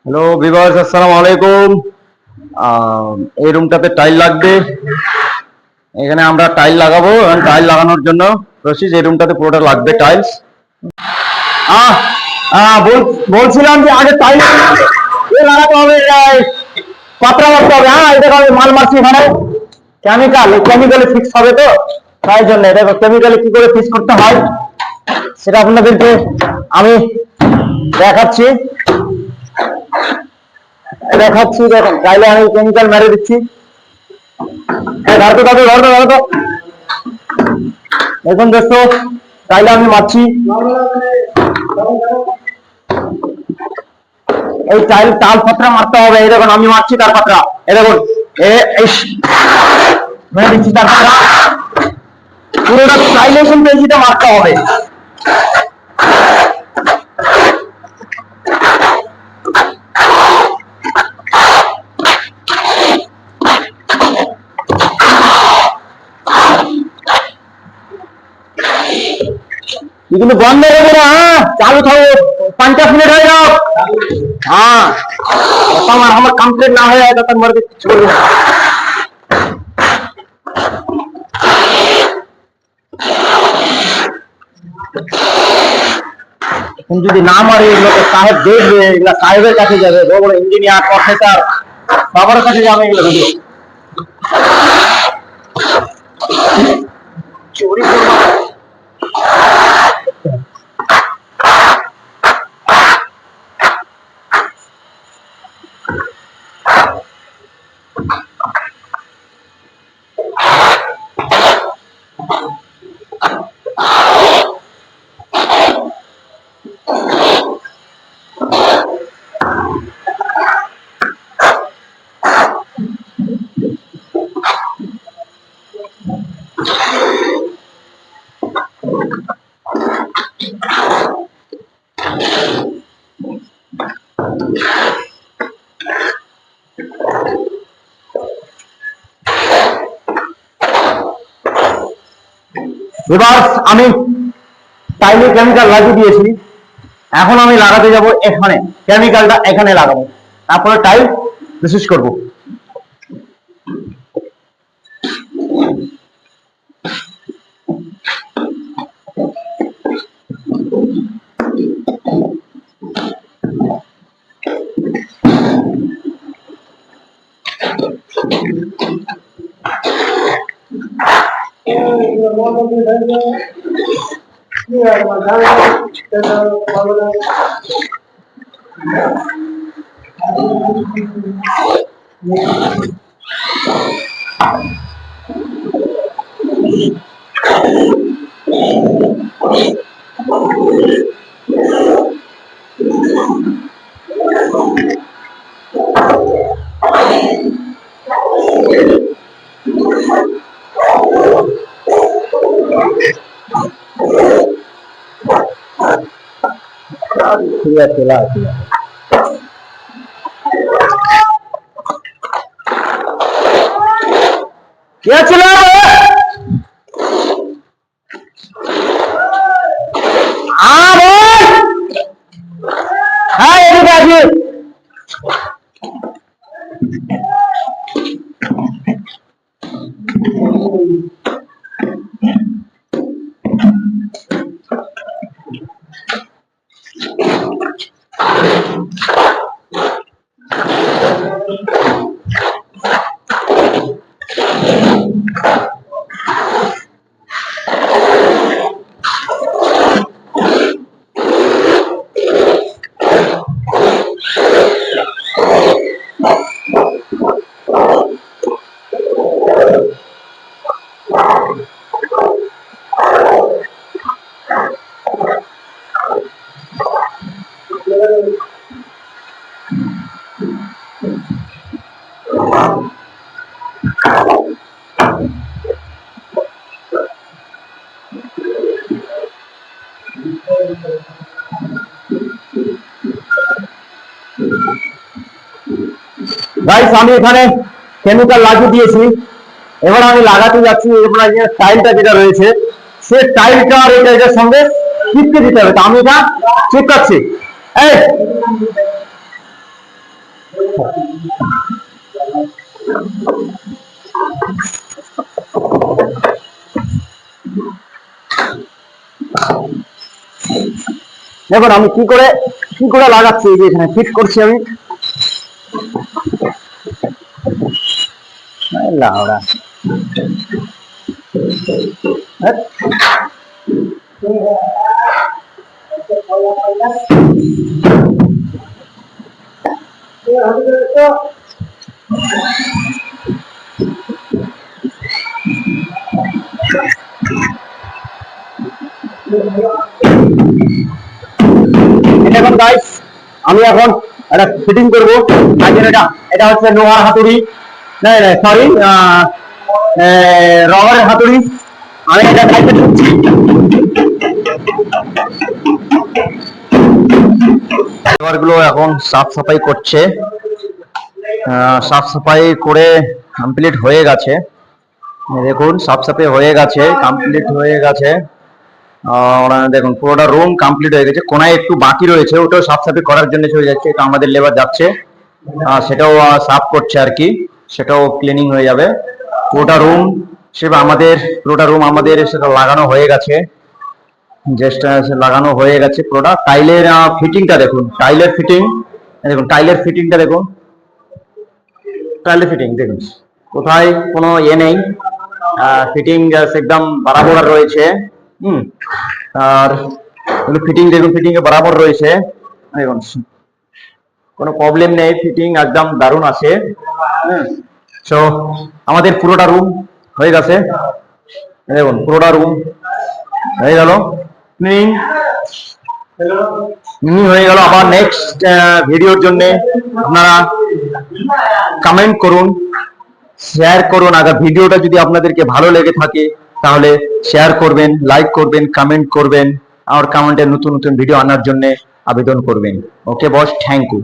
Hello viewers, আসসালামু আলাইকুম। এই রুমটাতে টাইল লাগবে। এখানে আমরা টাইল লাগাবো এবং টাইল লাগানোর জন্য প্রসেস এই রুমটাতে পুরোটা লাগবে টাইলস। আহ আহ বলছিলাম যে আগে টাইল লাগাতে হবে, পাতলা মারতে হবে। হ্যাঁ, এটা মাল মারছি এখানে কেমিক্যালে ফিক্স হবে, তো তাই জন্য এটা কেমিক্যালে কি করে ফিক্স করতে হয় সেটা আপনাদেরকে আমি দেখাচ্ছি দেখাচ্ছি দেখেন, চাইলে আমি কেমিক্যাল মেরে দিচ্ছি। দেখুন দোস্ত, তাইলে আমি মারছি। এই টাইল তাল পাত্রা মারতে হবে। এই দেখুন আমি মারছি তার পাত্রা। এই দেখুন মেরে দিচ্ছি তার পাত্রা। পুরোটা টাইলে কিন্তু এইটা মারতে হবে। এগুলো বন্ধ হবে না, হ্যাঁ চালু থাকো। 50 মিনিট হয়ে যাও। হ্যাঁ, আমার কমপ্লিট না হয়ে যায় তখন মরবে কিছু বলবো না। যদি না মারে এগুলো তো সাহেব দেখবে, এগুলো সাহেবের কাছে যাবে, বড় বড় ইঞ্জিনিয়ার প্রফেসর সবার কাছে যাবে এগুলো ভিডিও। চুরি করবো এবার আমি টাইলে কেমিক্যাল লাগিয়ে দিয়েছি। এখন আমি লাগাতে যাব এখানে, কেমিক্যালটা এখানে লাগাবো, তারপরে টাইল প্রসেস করব। ঠিক আছে, কি আছে হ্যাঁ এদিকে আছে। গাইস, আমি এখানে কেমিক্যাল লাগিয়ে দিয়েছি। এবার আমি লাগাতে যাচ্ছি। এবার যে টাইলটা যেটা রয়েছে সে টাইলটা আর এটার সঙ্গে চিপকে দিতে হবে। তো আমি এটা চিপকাচ্ছি। এই দেখুন আমি কি করে লাগাচ্ছি, এই যে এখানে ফিট করছি আমি। লাউড়া এখন গাইস আমি এখন এটা ফিটিং করবো। তাই জন্য এটা হচ্ছে লোহার হাতুড়ি, না সরি রবারের হাতুড়ি। আমি এটা কাটতে দিচ্ছি। গুলো এখন সাফ সাফাই করছে, সাফ সাফাই করে কমপ্লিট হয়ে গেছে। দেখুন সাফ সাফাই হয়ে গেছে, কমপ্লিট হয়ে গেছে। দেখুন পুরোটা রুম কমপ্লিট হয়ে গেছে, কোনায় একটু বাকি রয়েছে, ওটাও সাফ সাফাই করার জন্য চলে যাচ্ছে। এটা আমাদের লেবার যাচ্ছে, সেটাও সাফ করছে আর কি, সেটাও ক্লিনিং হয়ে যাবে। পুরোটা রুম আমাদের সেটা লাগানো হয়ে গেছে, জাস্ট লাগানো হয়ে গেছে পুরোটা। টাইলের ফিটিংটা দেখুন, টাইলের ফিটিংটা দেখুন, টাইলের ফিটিং দেখুন, কোথায় কোনো নেই, ফিটিং একদম বরাবর রয়েছে। আর ফিটিং দেখুন, ফিটিং এ বরাবর রয়েছে, দেখুন কোনো প্রবলেম নেই, ফিটিং একদম দারুণ আছে। সো আমাদের পুরোটা রুম হয়ে গেছে, দেখুন পুরোটা রুম হয়ে গেল, হয়ে গেল। আবার নেক্সট ভিডিওর জন্য আপনারা কমেন্ট করুন, শেয়ার করুন। আগে ভিডিওটা যদি আপনাদেরকে ভালো লেগে থাকে তাহলে শেয়ার করবেন, লাইক করবেন, কমেন্ট করবেন, আর কমেন্টে নতুন নতুন ভিডিও আনার জন্য আবেদন করবেন। ওকে বস, থ্যাংক ইউ।